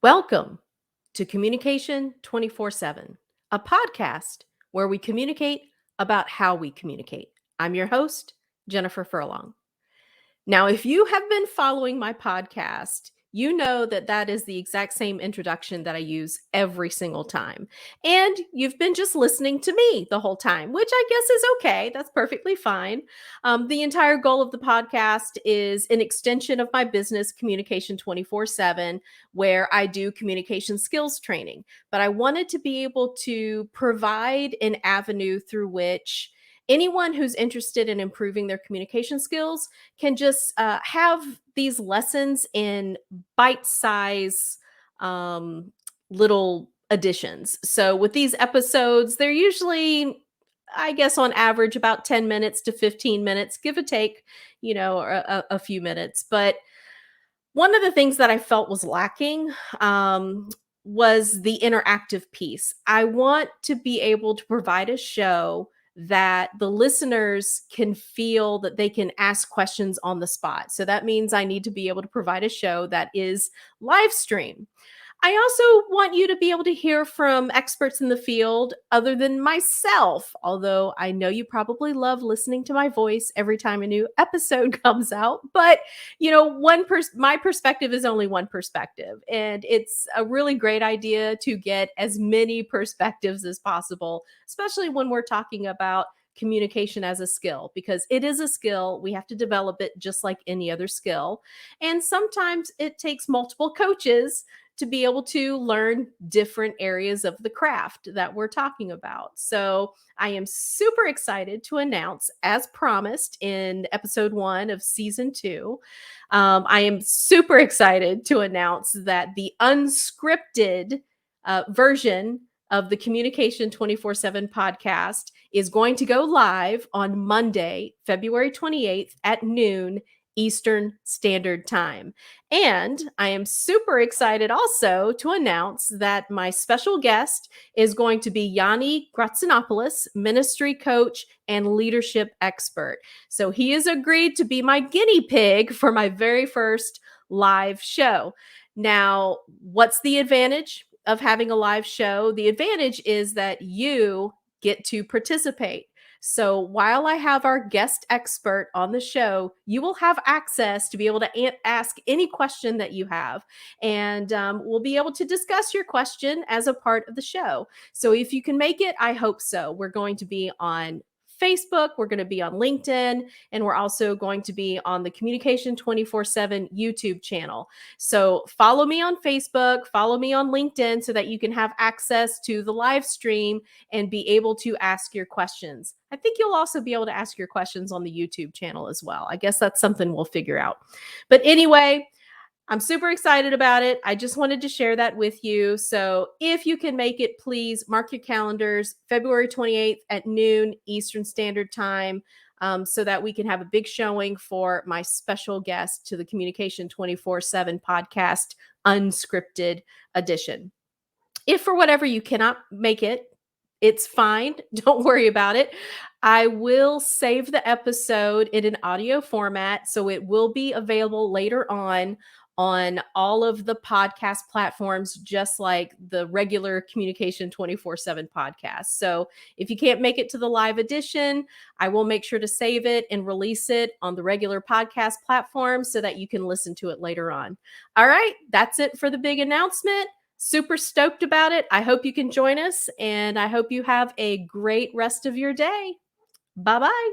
Welcome to Communication 24/7, a podcast where we communicate about how we communicate. I'm your host, Jennifer Furlong. Now, if you have been following my podcast, you know that that is the exact same introduction that I use every single time. And you've been just listening to me the whole time, which I guess is okay. That's perfectly fine. The entire goal of the podcast is an extension of my business, Communication 24/7, where I do communication skills training. But I wanted to be able to provide an avenue through which anyone who's interested in improving their communication skills can just have these lessons in bite-size um, little additions. So with these episodes, they're usually, I guess, on average about 10 minutes to 15 minutes, give or take, or a few minutes. But one of the things that I felt was lacking was the interactive piece. I want to be able to provide a show that the listeners can feel that they can ask questions on the spot. So that means I need to be able to provide a show that is live stream. I also want you to be able to hear from experts in the field other than myself, although I know you probably love listening to my voice every time a new episode comes out. But, my perspective is only one perspective. And it's a really great idea to get as many perspectives as possible, especially when we're talking about communication as a skill, because it is a skill. We have to develop it just like any other skill. And sometimes it takes multiple coaches to be able to learn different areas of the craft that we're talking about. So I am super excited to announce, as promised in episode 1 of season 2, I am super excited to announce that the unscripted version of the Communication 24/7 podcast is going to go live on Monday, February 28th at noon Eastern Standard Time. And I am super excited also to announce that my special guest is going to be Yani Gratsinopoulos, ministry coach and leadership expert. So he has agreed to be my guinea pig for my very first live show. Now, what's the advantage of having a live show? The advantage is that you get to participate. So while I have our guest expert on the show, you will have access to be able to ask any question that you have. And we'll be able to discuss your question as a part of the show. So if you can make it, I hope so. We're going to be on Facebook, we're going to be on LinkedIn, and we're also going to be on the Communication 24/7 YouTube channel. So follow me on Facebook, follow me on LinkedIn so that you can have access to the live stream and be able to ask your questions. I think you'll also be able to ask your questions on the YouTube channel as well. I guess that's something we'll figure out. But anyway, I'm super excited about it. I just wanted to share that with you. So if you can make it, please mark your calendars, February 28th at noon Eastern Standard Time, so that we can have a big showing for my special guest to the Communication 24/7 podcast, Unscripted edition. If for whatever you cannot make it, it's fine. Don't worry about it. I will save the episode in an audio format, so it will be available later on all of the podcast platforms, just like the regular Communication 24/7 podcast. So if you can't make it to the live edition, I will make sure to save it and release it on the regular podcast platform so that you can listen to it later on. All right, that's it for the big announcement. Super stoked about it. I hope you can join us, and I hope you have a great rest of your day. Bye-bye.